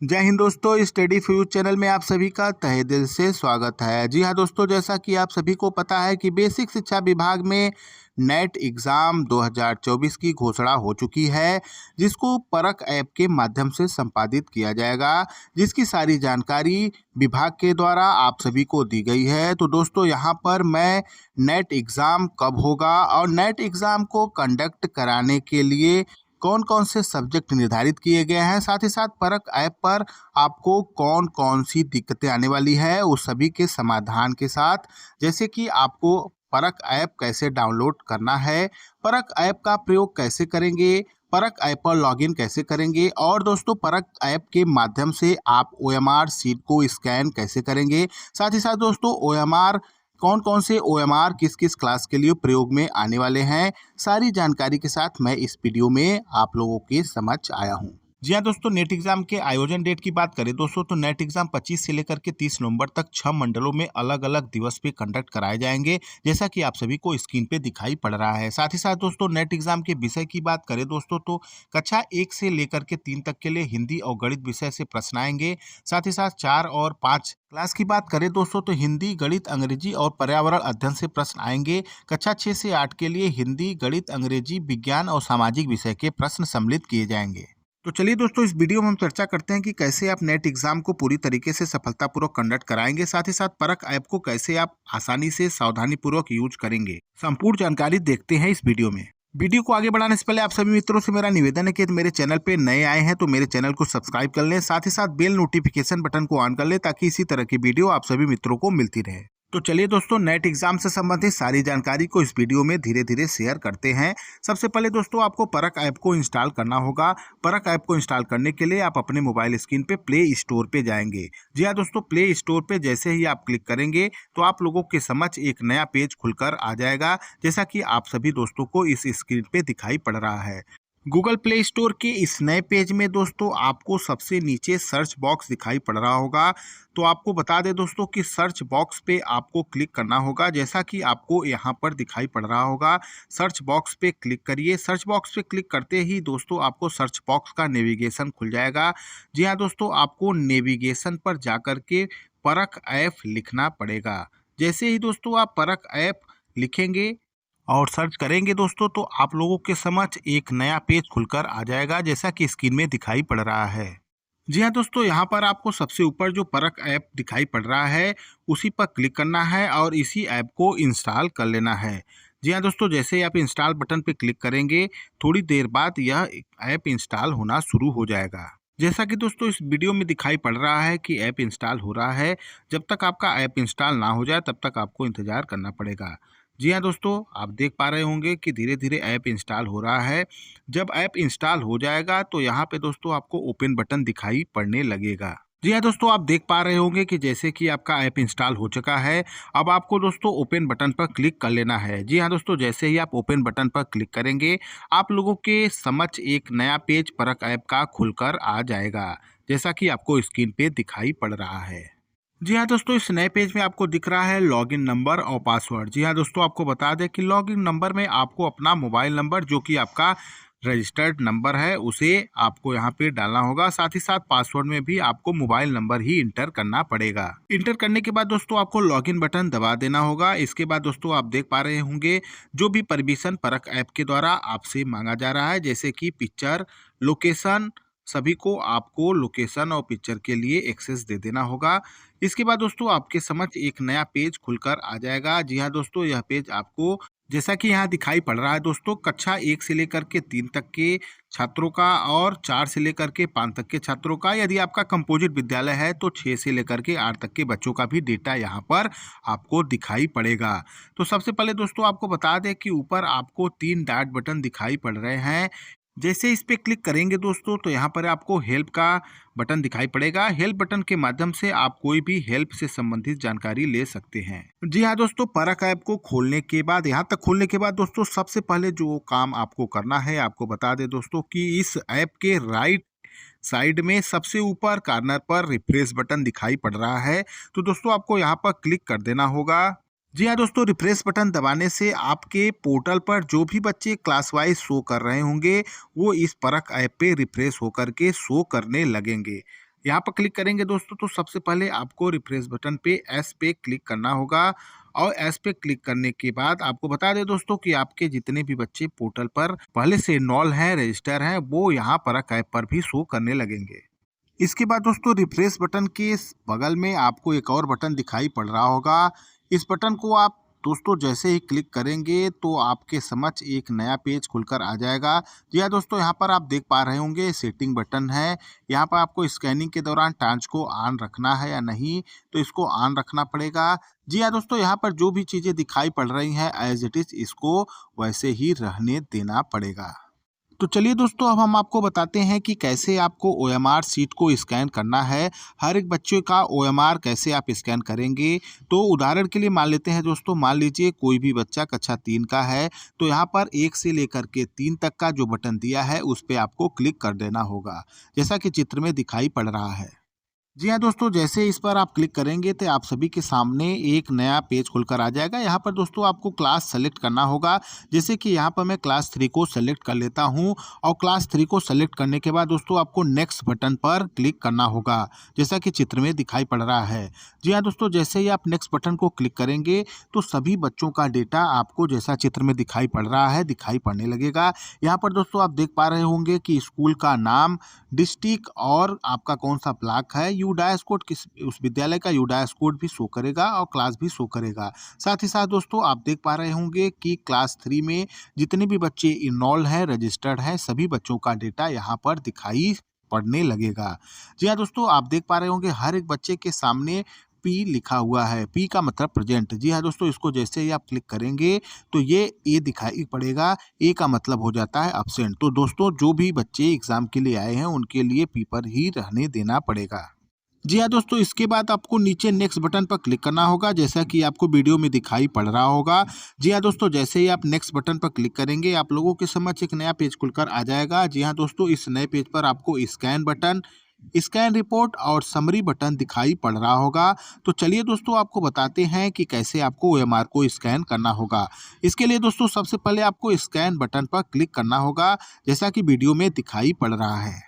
जय हिंद दोस्तों, study fuse channel में आप सभी का तहे दिल से स्वागत है। जी हाँ दोस्तों, जैसा कि आप सभी को पता है कि बेसिक शिक्षा विभाग में नेट एग्ज़ाम 2024 की घोषणा हो चुकी है, जिसको परख ऐप के माध्यम से संपादित किया जाएगा, जिसकी सारी जानकारी विभाग के द्वारा आप सभी को दी गई है। तो दोस्तों, यहाँ पर मैं नेट एग्ज़ाम कब होगा और नेट एग्ज़ाम को कंडक्ट कराने के लिए कौन कौन से सब्जेक्ट निर्धारित किए गए हैं, साथ ही साथ परख ऐप पर आपको कौन कौन सी दिक्कतें आने वाली है, उस सभी के समाधान के साथ, जैसे कि आपको परख ऐप कैसे डाउनलोड करना है, परख ऐप का प्रयोग कैसे करेंगे, परख ऐप पर लॉगिन कैसे करेंगे और दोस्तों परख ऐप के माध्यम से आप ओएमआर शीट को स्कैन कैसे करेंगे। साथ ही साथ दोस्तों ओएमआर कौन कौन से ओएमआर किस किस क्लास के लिए प्रयोग में आने वाले हैं, सारी जानकारी के साथ मैं इस वीडियो में आप लोगों के समक्ष आया हूं। जी हाँ दोस्तों, नेट एग्जाम के आयोजन डेट की बात करें दोस्तों तो नेट एग्जाम 25 से लेकर के 30 नवंबर तक 6 मंडलों में अलग अलग दिवस पे कंडक्ट कराए जाएंगे, जैसा कि आप सभी को स्क्रीन पे दिखाई पड़ रहा है। साथ ही साथ दोस्तों नेट एग्जाम के विषय की बात करें दोस्तों तो कक्षा 1 से लेकर के 3 तक के लिए हिंदी और गणित विषय से प्रश्न आएंगे। साथ ही साथ 4 और 5 क्लास की बात करें दोस्तों तो हिंदी, गणित, अंग्रेजी और पर्यावरण अध्ययन से प्रश्न आएंगे। कक्षा 6 से 8 के लिए हिंदी, गणित, अंग्रेजी, विज्ञान और सामाजिक विषय के प्रश्न सम्मिलित किए जाएंगे। तो चलिए दोस्तों, इस वीडियो में हम चर्चा करते हैं कि कैसे आप नेट एग्जाम को पूरी तरीके से सफलतापूर्वक कंडक्ट कराएंगे, साथ ही साथ परख ऐप को कैसे आप आसानी से सावधानीपूर्वक यूज करेंगे। संपूर्ण जानकारी देखते हैं इस वीडियो में। वीडियो को आगे बढ़ाने से पहले आप सभी मित्रों से मेरा निवेदन है कि यदि मेरे चैनल पे नए आए हैं तो मेरे चैनल को सब्सक्राइब कर लें, साथ ही साथ बेल नोटिफिकेशन बटन को ऑन कर लें ताकि इसी तरह की वीडियो आप सभी मित्रों को मिलती रहे। तो चलिए दोस्तों, नेट एग्जाम से संबंधित सारी जानकारी को इस वीडियो में धीरे धीरे शेयर करते हैं। सबसे पहले दोस्तों आपको परख ऐप को इंस्टॉल करना होगा। परख ऐप को इंस्टॉल करने के लिए आप अपने मोबाइल स्क्रीन पे प्ले स्टोर पे जाएंगे। जी हाँ दोस्तों, प्ले स्टोर पे जैसे ही आप क्लिक करेंगे तो आप लोगों के समक्ष एक नया पेज खुलकर आ जाएगा, जैसा कि आप सभी दोस्तों को इस स्क्रीन पे दिखाई पड़ रहा है। गूगल प्ले स्टोर के इस नए पेज में दोस्तों आपको सबसे नीचे सर्च बॉक्स दिखाई पड़ रहा होगा। तो आपको बता दें दोस्तों कि सर्च बॉक्स पे आपको क्लिक करना होगा, जैसा कि आपको यहाँ पर दिखाई पड़ रहा होगा। सर्च बॉक्स पे क्लिक करिए। सर्च बॉक्स पे क्लिक करते ही दोस्तों आपको सर्च बॉक्स का नेविगेशन खुल जाएगा। जी हाँ दोस्तों, आपको नेविगेशन पर जाकर के परख ऐप लिखना पड़ेगा। जैसे ही दोस्तों आप परख ऐप लिखेंगे और सर्च करेंगे दोस्तों तो आप लोगों के समक्ष एक नया पेज खुलकर आ जाएगा, जैसा कि स्क्रीन में दिखाई पड़ रहा है। जी हाँ दोस्तों, यहाँ पर आपको सबसे ऊपर जो परख ऐप दिखाई पड़ रहा है उसी पर क्लिक करना है और इसी ऐप को इंस्टॉल कर लेना है। जी हाँ दोस्तों, जैसे ही आप इंस्टॉल बटन पर क्लिक करेंगे थोड़ी देर बाद यह ऐप इंस्टॉल होना शुरू हो जाएगा। जैसा कि दोस्तों इस वीडियो में दिखाई पड़ रहा है कि ऐप इंस्टॉल हो रहा है। जब तक आपका ऐप इंस्टॉल ना हो जाए तब तक आपको इंतज़ार करना पड़ेगा। जी हाँ दोस्तों, आप देख पा रहे होंगे कि धीरे धीरे ऐप इंस्टॉल हो रहा है। जब ऐप इंस्टॉल हो जाएगा तो यहाँ पे दोस्तों आपको ओपन बटन दिखाई पड़ने लगेगा। जी हाँ दोस्तों, आप देख पा रहे होंगे कि जैसे कि आपका ऐप इंस्टॉल हो चुका है। अब आपको दोस्तों ओपन बटन पर क्लिक कर लेना है। जी हाँ दोस्तों, जैसे ही आप ओपन बटन पर क्लिक करेंगे आप लोगों के समक्ष एक नया पेज परख ऐप का खुलकर आ जाएगा, जैसा कि आपको स्क्रीन पे दिखाई पड़ रहा है। जी हाँ दोस्तों, इस नए पेज में आपको दिख रहा है लॉगिन नंबर और पासवर्ड। जी हाँ दोस्तों, आपको बता दें कि लॉगिन नंबर में आपको अपना मोबाइल नंबर जो कि आपका रजिस्टर्ड नंबर है उसे आपको यहाँ पे डालना होगा। साथ ही साथ पासवर्ड में भी आपको मोबाइल नंबर ही इंटर करना पड़ेगा। इंटर करने के बाद दोस्तों आपको लॉगिन बटन दबा देना होगा। इसके बाद दोस्तों आप देख पा रहे होंगे जो भी परमिशन परख ऐप के द्वारा आपसे मांगा जा रहा है, जैसे कि पिक्चर, लोकेशन, सभी को आपको लोकेशन और पिक्चर के लिए एक्सेस दे देना होगा। इसके बाद दोस्तों आपके समक्ष एक नया पेज खुलकर आ जाएगा। जी हाँ दोस्तों, यह पेज आपको जैसा कि यहाँ दिखाई पड़ रहा है दोस्तों कक्षा 1 से लेकर के 3 तक के छात्रों का और 4 से लेकर के 5 तक के छात्रों का, यदि आपका कंपोजिट विद्यालय है तो 6 से लेकर के 8 तक के बच्चों का भी डेटा यहाँ पर आपको दिखाई पड़ेगा। तो सबसे पहले दोस्तों आपको बता दें कि ऊपर आपको 3 डॉट बटन दिखाई पड़ रहे हैं। जैसे इस पे क्लिक करेंगे दोस्तों तो यहाँ पर आपको हेल्प का बटन दिखाई पड़ेगा। हेल्प बटन के माध्यम से आप कोई भी हेल्प से संबंधित जानकारी ले सकते हैं। जी हाँ दोस्तों, परख ऐप को खोलने के बाद, यहाँ तक खोलने के बाद दोस्तों सबसे पहले जो काम आपको करना है, आपको बता दें दोस्तों कि इस ऐप के राइट साइड में सबसे ऊपर कॉर्नर पर रिफ्रेश बटन दिखाई पड़ रहा है। तो दोस्तों आपको यहाँ पर क्लिक कर देना होगा। जी हाँ दोस्तों, रिफ्रेश बटन दबाने से आपके पोर्टल पर जो भी बच्चे क्लास वाइज शो कर रहे होंगे वो इस परख ऐप पे रिफ्रेश होकर के शो करने लगेंगे। यहाँ पर क्लिक करेंगे दोस्तों तो सबसे पहले आपको रिफ्रेश बटन पे एस पे क्लिक करना होगा और एस पे क्लिक करने के बाद आपको बता दें दोस्तों कि आपके जितने भी बच्चे पोर्टल पर पहले से इनरोल हैं, रजिस्टर हैं, वो यहाँ पर ऐप पर भी शो करने लगेंगे। इसके बाद दोस्तों रिफ्रेश बटन के बगल में आपको एक और बटन दिखाई पड़ रहा होगा। इस बटन को आप दोस्तों जैसे ही क्लिक करेंगे तो आपके समक्ष एक नया पेज खुलकर आ जाएगा। जी हाँ दोस्तों, यहाँ पर आप देख पा रहे होंगे सेटिंग बटन है। यहाँ पर आपको स्कैनिंग के दौरान टांच को ऑन रखना है या नहीं, तो इसको ऑन रखना पड़ेगा। जी हाँ दोस्तों, यहाँ पर जो भी चीज़ें दिखाई पड़ रही हैं एज इट इज़ इसको वैसे ही रहने देना पड़ेगा। तो चलिए दोस्तों, अब हम आपको बताते हैं कि कैसे आपको ओएमआर शीट को स्कैन करना है। हर एक बच्चे का ओएमआर कैसे आप स्कैन करेंगे। तो उदाहरण के लिए मान लेते हैं दोस्तों, मान लीजिए कोई भी बच्चा कक्षा 3 का है, तो यहाँ पर 1 से लेकर के 3 तक का जो बटन दिया है उस पे आपको क्लिक कर देना होगा, जैसा कि चित्र में दिखाई पड़ रहा है। जी हाँ दोस्तों, जैसे इस पर आप क्लिक करेंगे तो आप सभी के सामने एक नया पेज खुलकर आ जाएगा। यहाँ पर दोस्तों आपको क्लास सेलेक्ट करना होगा। जैसे कि यहाँ पर मैं क्लास 3 को सेलेक्ट कर लेता हूँ और क्लास 3 को सेलेक्ट करने के बाद दोस्तों आपको नेक्स्ट बटन पर क्लिक करना होगा, जैसा कि चित्र में दिखाई पड़ रहा है। जी हाँ दोस्तों, जैसे ही आप नेक्स्ट बटन को क्लिक करेंगे तो सभी बच्चों का डेटा आपको जैसा चित्र में दिखाई पड़ रहा है दिखाई पड़ने लगेगा। यहाँ पर दोस्तों आप देख पा रहे होंगे कि स्कूल का नाम, डिस्ट्रिक्ट और आपका कौन सा ब्लॉक है, यूडाइस कोड किस उस विद्यालय का यूडाइस कोड भी शो करेगा और क्लास भी शो करेगा। साथ ही साथ दोस्तों आप देख पा रहे होंगे कि क्लास 3 में जितने भी बच्चे इनरोल्ड हैं, रजिस्टर्ड हैं, सभी बच्चों का डेटा यहाँ पर दिखाई पड़ने लगेगा। जी हाँ दोस्तों, आप देख पा रहे होंगे हर एक बच्चे के सामने पी लिखा हुआ है। पी का मतलब प्रेजेंट। जी हाँ दोस्तों, इसको जैसे ही आप क्लिक करेंगे तो ये ए दिखाई पड़ेगा। ए का मतलब हो जाता है एब्सेंट। तो दोस्तों जो भी बच्चे एग्जाम के लिए आए हैं उनके लिए पी पर ही रहने देना पड़ेगा। जी हाँ दोस्तों, इसके बाद आपको नीचे नेक्स्ट बटन पर क्लिक करना होगा, जैसा कि आपको वीडियो में दिखाई पड़ रहा होगा। जी हाँ दोस्तों, जैसे ही आप नेक्स्ट बटन पर क्लिक करेंगे आप लोगों के समक्ष एक नया पेज खुलकर आ जाएगा। जी हाँ दोस्तों, इस नए पेज पर आपको स्कैन बटन, स्कैन रिपोर्ट और समरी बटन दिखाई पड़ रहा होगा। तो चलिए दोस्तों आपको बताते हैं कि कैसे आपको ओएमआर को स्कैन करना होगा। इसके लिए दोस्तों सबसे पहले आपको स्कैन बटन पर क्लिक करना होगा, जैसा कि वीडियो में दिखाई पड़ रहा है।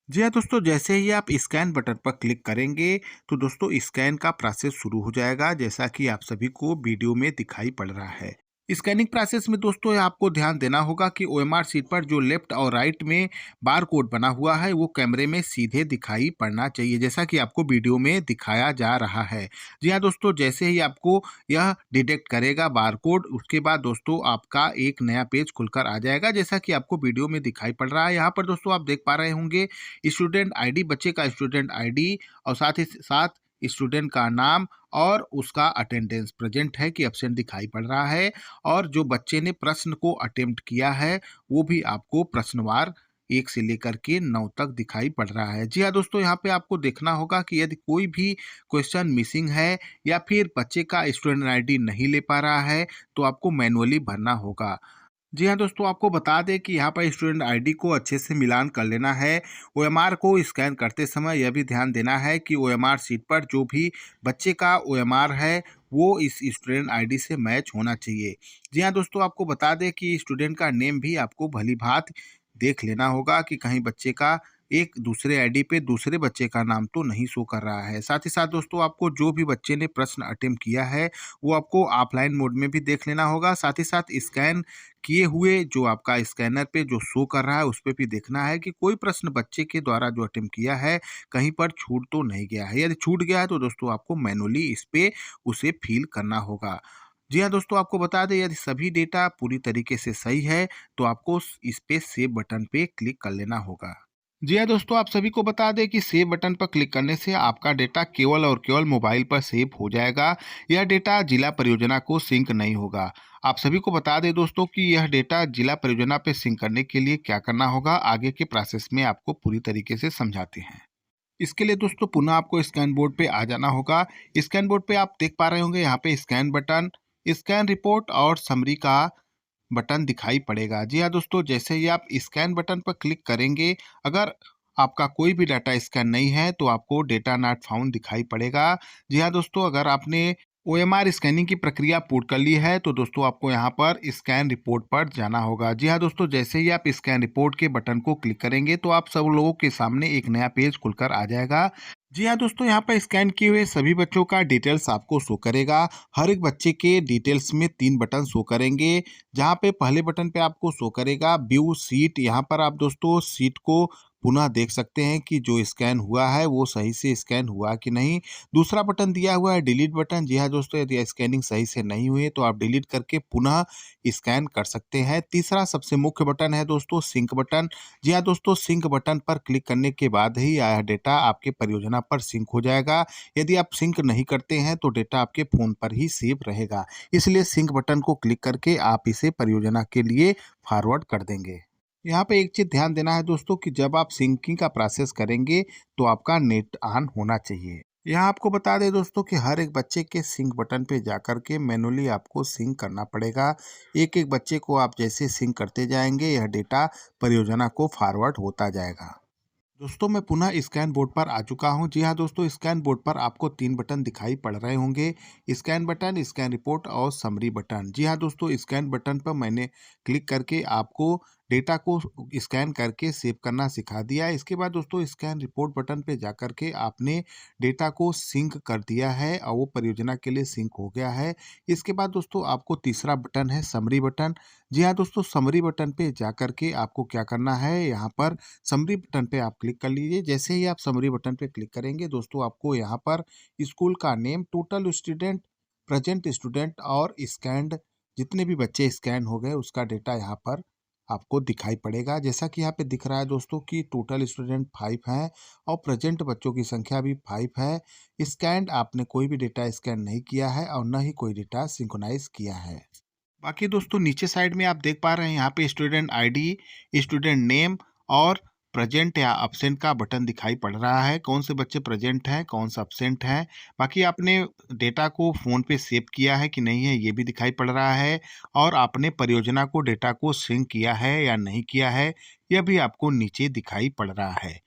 जी हाँ दोस्तों, जैसे ही आप स्कैन बटन पर क्लिक करेंगे तो दोस्तों स्कैन का प्रोसेस शुरू हो जाएगा, जैसा कि आप सभी को वीडियो में दिखाई पड़ रहा है। स्कैनिंग प्रोसेस में दोस्तों आपको ध्यान देना होगा कि ओएमआर शीट पर जो लेफ्ट और राइट में बार कोड बना हुआ है वो कैमरे में सीधे दिखाई पड़ना चाहिए, जैसा कि आपको वीडियो में दिखाया जा रहा है। जी हाँ दोस्तों, जैसे ही आपको यह डिटेक्ट करेगा बार कोड, उसके बाद दोस्तों आपका एक नया पेज खुलकर आ जाएगा, जैसा कि आपको वीडियो में दिखाई पड़ रहा है। यहाँ पर दोस्तों आप देख पा रहे होंगे स्टूडेंट आईडी, बच्चे का स्टूडेंट आईडी और साथ ही साथ स्टूडेंट का नाम और उसका अटेंडेंस प्रेजेंट है कि एब्सेंट दिखाई पड़ रहा है, और जो बच्चे ने प्रश्न को अटेम्प्ट किया है वो भी आपको प्रश्नवार 1 से लेकर के 9 तक दिखाई पड़ रहा है। जी हाँ दोस्तों, यहाँ पे आपको देखना होगा कि यदि कोई भी क्वेश्चन मिसिंग है या फिर बच्चे का स्टूडेंट आईडी नहीं ले पा रहा है तो आपको मैनुअली भरना होगा। जी हाँ दोस्तों, आपको बता दें कि यहाँ पर स्टूडेंट आईडी को अच्छे से मिलान कर लेना है। ओएमआर को स्कैन करते समय यह भी ध्यान देना है कि ओएमआर शीट पर जो भी बच्चे का ओएमआर है वो इस स्टूडेंट आईडी से मैच होना चाहिए। जी हाँ दोस्तों, आपको बता दें कि स्टूडेंट का नेम भी आपको भली भांति देख लेना होगा कि कहीं बच्चे का एक दूसरे आईडी पे दूसरे बच्चे का नाम तो नहीं शो कर रहा है। साथ ही साथ दोस्तों आपको जो भी बच्चे ने प्रश्न अटेम्प्ट किया है वो आपको ऑफलाइन मोड में भी देख लेना होगा। साथ ही साथ स्कैन किए हुए जो आपका स्कैनर पे जो शो कर रहा है उस पे भी देखना है कि कोई प्रश्न बच्चे के द्वारा जो अटेम्प्ट किया है कहीं पर छूट तो नहीं गया है। यदि छूट गया है तो दोस्तों आपको मैनुअली इस पे उसे फिल करना होगा। जी हाँ दोस्तों, आपको बता दें यदि सभी डेटा पूरी तरीके से सही है तो आपको इस पे सेव बटन पे क्लिक कर लेना होगा। जी हाँ दोस्तों, आप सभी को बता दें कि सेव बटन पर क्लिक करने से आपका डेटा केवल और केवल मोबाइल पर सेव हो जाएगा। यह डेटा जिला परियोजना को सिंक नहीं होगा। आप सभी को बता दें दोस्तों कि यह डेटा जिला परियोजना पे सिंक करने के लिए क्या करना होगा, आगे के प्रोसेस में आपको पूरी तरीके से समझाते हैं। इसके लिए दोस्तों पुनः आपको स्कैन बोर्ड पे आ जाना होगा। स्कैन बोर्ड पे आप देख पा रहे होंगे यहाँ पे स्कैन बटन, स्कैन रिपोर्ट और समरी का बटन दिखाई पड़ेगा। जी हाँ दोस्तों, जैसे ही आप स्कैन बटन पर क्लिक करेंगे, अगर आपका कोई भी डाटा स्कैन नहीं है तो आपको डेटा नॉट फाउंड दिखाई पड़ेगा। जी हाँ दोस्तों, अगर आपने ओएमआर स्कैनिंग की प्रक्रिया पूर्ण कर ली है तो दोस्तों आपको यहाँ पर स्कैन रिपोर्ट पर जाना होगा। जी हाँ दोस्तों, जैसे ही आप स्कैन रिपोर्ट के बटन को क्लिक करेंगे तो आप सब लोगों के सामने एक नया पेज खुलकर आ जाएगा। जी हाँ दोस्तों, यहाँ पर स्कैन किए हुए सभी बच्चों का डिटेल्स आपको शो करेगा। हर एक बच्चे के डिटेल्स में 3 बटन शो करेंगे। जहाँ पे पहले बटन पे आपको शो करेगा व्यू सीट। यहाँ पर आप दोस्तों सीट को पुनः देख सकते हैं कि जो स्कैन हुआ है वो सही से स्कैन हुआ कि नहीं। दूसरा बटन दिया हुआ है डिलीट बटन। जी हाँ दोस्तों, यदि स्कैनिंग सही से नहीं हुई है तो आप डिलीट करके पुनः स्कैन कर सकते हैं। तीसरा सबसे मुख्य बटन है दोस्तों सिंक बटन। जी हाँ दोस्तों, सिंक बटन पर क्लिक करने के बाद ही यह डेटा आपके परियोजना पर सिंक हो जाएगा। यदि आप सिंक नहीं करते हैं तो डेटा आपके फ़ोन पर ही सेव रहेगा। इसलिए सिंक बटन को क्लिक करके आप इसे परियोजना के लिए फॉरवर्ड कर देंगे। यहाँ पे एक चीज़ ध्यान देना है दोस्तों कि जब आप सिंकिंग का प्रोसेस करेंगे तो आपका नेट ऑन होना चाहिए। यहाँ आपको बता दें दोस्तों कि हर एक बच्चे के सिंक बटन पे जाकर के मैनुअली आपको सिंक करना पड़ेगा। एक एक बच्चे को आप जैसे सिंक करते जाएंगे यह डेटा परियोजना को फॉरवर्ड होता जाएगा। दोस्तों मैं पुनः स्कैन बोर्ड पर आ चुका हूं। जी हाँ दोस्तों, स्कैन बोर्ड पर आपको 3 बटन दिखाई पड़ रहे होंगे। स्कैन बटन, स्कैन रिपोर्ट और समरी बटन। जी हाँ दोस्तों, स्कैन बटन पर मैंने क्लिक करके आपको डेटा को स्कैन करके सेव करना सिखा दिया है। इसके बाद दोस्तों स्कैन रिपोर्ट बटन पे जा कर के आपने डेटा को सिंक कर दिया है और वो परियोजना के लिए सिंक हो गया है। इसके बाद दोस्तों आपको तीसरा बटन है समरी बटन। जी हाँ दोस्तों, समरी बटन पे जा कर के आपको क्या करना है, यहाँ पर समरी बटन पे आप क्लिक कर लीजिए। जैसे ही आप समरी बटन पे क्लिक करेंगे दोस्तों आपको यहाँ पर स्कूल का name, total student, present student और स्कैन्ड जितने भी बच्चे स्कैन हो गए उसका डेटा यहाँ पर आपको दिखाई पड़ेगा। जैसा कि यहाँ पे दिख रहा है दोस्तों कि टोटल स्टूडेंट 5 हैं और प्रेजेंट बच्चों की संख्या भी 5 है। स्कैन्ड आपने कोई भी डेटा स्कैन नहीं किया है और न ही कोई डेटा सिंक्रोनाइज किया है। बाकी दोस्तों नीचे साइड में आप देख पा रहे हैं यहाँ पे स्टूडेंट आईडी, स्टूडेंट नेम और प्रेजेंट या अब्सेंट का बटन दिखाई पड़ रहा है। कौन से बच्चे प्रेजेंट हैं, कौन सा अब्सेंट है। बाकी आपने डेटा को फ़ोन पे सेव किया है कि नहीं है ये भी दिखाई पड़ रहा है और आपने परियोजना को डेटा को सिंक किया है या नहीं किया है यह भी आपको नीचे दिखाई पड़ रहा है।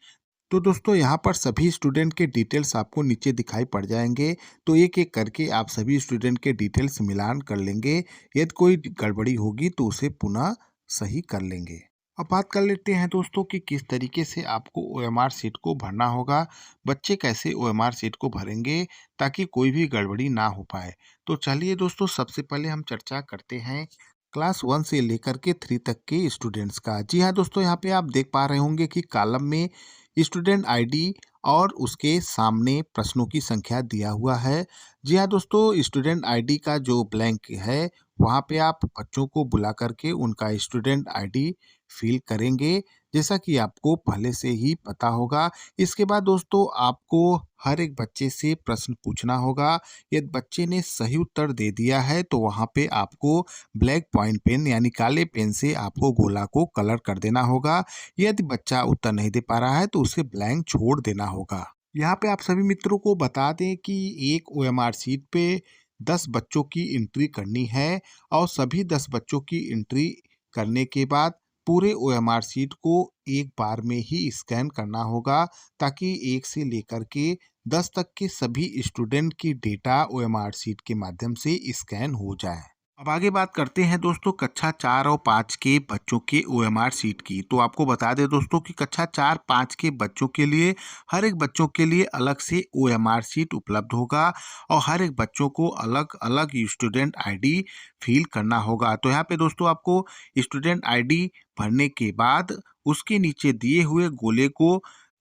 तो दोस्तों यहाँ पर सभी स्टूडेंट के डिटेल्स आपको नीचे दिखाई पड़ जाएंगे। तो एक एक करके आप सभी स्टूडेंट के डिटेल्स मिलान कर लेंगे। यदि कोई गड़बड़ी होगी तो उसे पुनः सही कर लेंगे। अब बात कर लेते हैं दोस्तों कि किस तरीके से आपको ओएमआर शीट को भरना होगा। बच्चे कैसे ओएमआर शीट को भरेंगे ताकि कोई भी गड़बड़ी ना हो पाए। तो चलिए दोस्तों सबसे पहले हम चर्चा करते हैं क्लास 1 से लेकर के 3 तक के स्टूडेंट्स का। जी हाँ दोस्तों, यहाँ पे आप देख पा रहे होंगे कि कॉलम में स्टूडेंट आईडी और उसके सामने प्रश्नों की संख्या दिया हुआ है। जी हाँ दोस्तों, स्टूडेंट आईडी का जो ब्लैंक है वहाँ पे आप बच्चों को बुला करके उनका स्टूडेंट आईडी फिल करेंगे, जैसा कि आपको पहले से ही पता होगा। इसके बाद दोस्तों आपको हर एक बच्चे से प्रश्न पूछना होगा। यदि बच्चे ने सही उत्तर दे दिया है तो वहाँ पे आपको ब्लैक पॉइंट पेन यानी काले पेन से आपको गोला को कलर कर देना होगा। यदि बच्चा उत्तर नहीं दे पा रहा है तो उसे ब्लैंक छोड़ देना होगा। यहाँ पे आप सभी मित्रों को बता दें कि एक ओएमआर शीट पे 10 बच्चों की एंट्री करनी है और सभी 10 बच्चों की एंट्री करने के बाद पूरे ओएमआर शीट को एक बार में ही स्कैन करना होगा ताकि 1 से लेकर के 10 तक के सभी स्टूडेंट की डेटा ओएमआर शीट के माध्यम से स्कैन हो जाए। अब आगे बात करते हैं दोस्तों कक्षा 4 और 5 के बच्चों के ओएमआर शीट की। तो आपको बता दें दोस्तों कि कक्षा 4-5 के बच्चों के लिए हर एक बच्चों के लिए अलग से ओएमआर शीट उपलब्ध होगा और हर एक बच्चों को अलग अलग स्टूडेंट आईडी फिल करना होगा। तो यहाँ पे दोस्तों आपको स्टूडेंट आईडी भरने के बाद उसके नीचे दिए हुए गोले को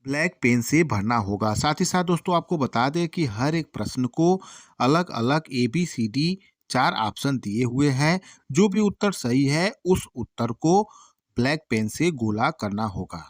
ब्लैक पेन से भरना होगा। साथ ही साथ दोस्तों आपको बता दें कि हर एक प्रश्न को अलग अलग ABCD 4 ऑप्शन दिए हुए हैं। जो भी उत्तर सही है उस उत्तर को ब्लैक पेन से गोला करना होगा।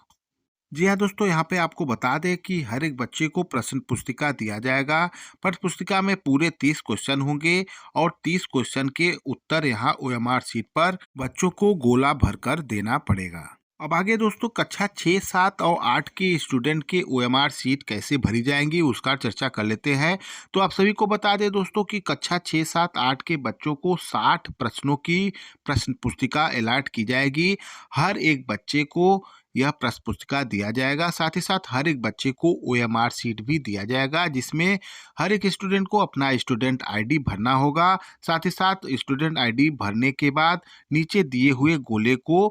जी हाँ दोस्तों, यहाँ पे आपको बता दें कि हर एक बच्चे को प्रश्न पुस्तिका दिया जाएगा। प्रश्न पुस्तिका में पूरे 30 क्वेश्चन होंगे और 30 क्वेश्चन के उत्तर यहाँ ओएमआर शीट पर बच्चों को गोला भरकर देना पड़ेगा। अब आगे दोस्तों कक्षा 6, 7 और 8 के स्टूडेंट के ओएमआर शीट कैसे भरी जाएंगी उसका चर्चा कर लेते हैं। तो आप सभी को बता दें दोस्तों कि कक्षा 6, 7, 8 के बच्चों को 60 प्रश्नों की प्रश्न पुस्तिका अलॉट की जाएगी। हर एक बच्चे को यह प्रश्न पुस्तिका दिया जाएगा। साथ ही साथ हर एक बच्चे को OMR शीट भी दिया जाएगा, जिसमें हर एक स्टूडेंट को अपना स्टूडेंट ID भरना होगा। साथ ही साथ स्टूडेंट ID भरने के बाद नीचे दिए हुए गोले को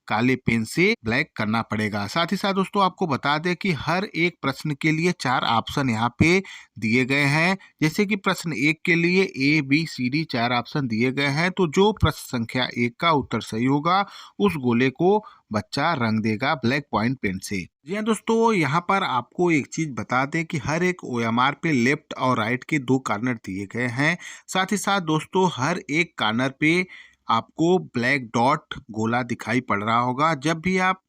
काले पेन से ब्लैक करना पड़ेगा। साथ ही साथ दोस्तों आपको बता दें कि हर एक प्रश्न के लिए 4 ऑप्शन यहाँ पे दिए गए हैं। जैसे कि प्रश्न 1 के लिए ABCD 4 ऑप्शन दिए गए हैं, तो जो प्रश्न संख्या 1 का उत्तर सही होगा उस गोले को बच्चा रंग देगा ब्लैक पॉइंट पेन से। जी हाँ दोस्तों, यहाँ पर आपको एक चीज बता दें कि हर एक OMR पे लेफ्ट और राइट के 2 कॉर्नर दिए गए हैं। साथ ही साथ दोस्तों हर एक कॉर्नर पे आपको ब्लैक डॉट गोला दिखाई पड़ रहा होगा। जब भी आप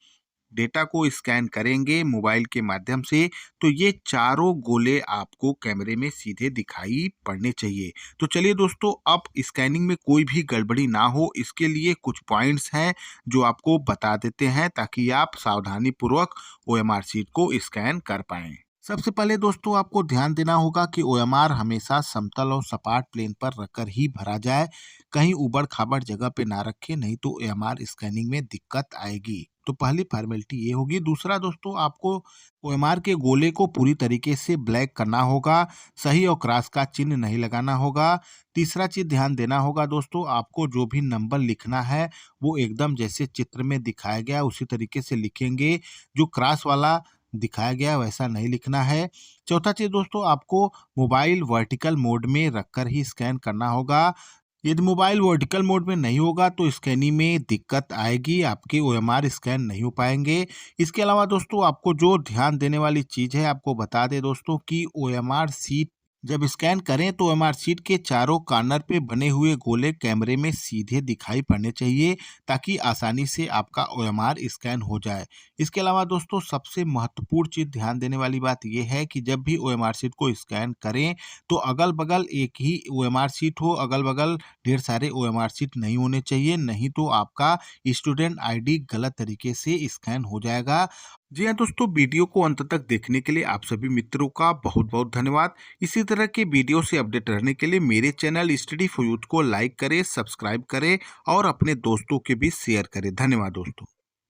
डेटा को स्कैन करेंगे मोबाइल के माध्यम से, तो ये चारों गोले आपको कैमरे में सीधे दिखाई पड़ने चाहिए। तो चलिए दोस्तों, अब स्कैनिंग में कोई भी गड़बड़ी ना हो, इसके लिए कुछ पॉइंट्स हैं जो आपको बता देते हैं, ताकि आप सावधानी पूर्वक OMR शीट को स्कैन कर पाएं। सबसे पहले दोस्तों आपको ध्यान देना होगा कि OMR हमेशा समतल और सपाट प्लेन पर रखकर ही भरा जाए, कहीं ऊबड़ खाबड़ जगह पे ना रखें, नहीं तो OMR स्कैनिंग में दिक्कत आएगी। तो पहली फॉर्मेलिटी ये होगी। दूसरा दोस्तों, आपको OMR के गोले को पूरी तरीके से ब्लैक करना होगा, सही और क्रॉस का चिन्ह नहीं लगाना होगा। तीसरा चीज ध्यान देना होगा दोस्तों, आपको जो भी नंबर लिखना है वो एकदम जैसे चित्र में दिखाया गया उसी तरीके से लिखेंगे, जो क्रॉस वाला दिखाया गया वैसा नहीं लिखना है। चौथा चीज दोस्तों, आपको मोबाइल वर्टिकल मोड में रखकर ही स्कैन करना होगा। यदि मोबाइल वर्टिकल मोड में नहीं होगा तो स्कैनिंग में दिक्कत आएगी, आपके OMR स्कैन नहीं हो पाएंगे। इसके अलावा दोस्तों आपको जो ध्यान देने वाली चीज है, आपको बता दें दोस्तों कि OMR शीट जब स्कैन करें तो OMR शीट के चारों कॉर्नर पे बने हुए गोले कैमरे में सीधे दिखाई पड़ने चाहिए, ताकि आसानी से आपका OMR स्कैन हो जाए। इसके अलावा दोस्तों सबसे महत्वपूर्ण चीज ध्यान देने वाली बात यह है कि जब भी OMR शीट को स्कैन करें तो अगल बगल एक ही OMR शीट हो, अगल बगल ढेर सारे OMR शीट नहीं होने चाहिए, नहीं तो आपका स्टूडेंट ID गलत तरीके से स्कैन हो जाएगा। जी हाँ दोस्तों, वीडियो को अंत तक देखने के लिए आप सभी मित्रों का बहुत बहुत धन्यवाद। इसी तरह के वीडियो से अपडेट रहने के लिए मेरे चैनल स्टडी फॉर यूथ को लाइक करें, सब्सक्राइब करें और अपने दोस्तों के बीच शेयर करें। धन्यवाद दोस्तों।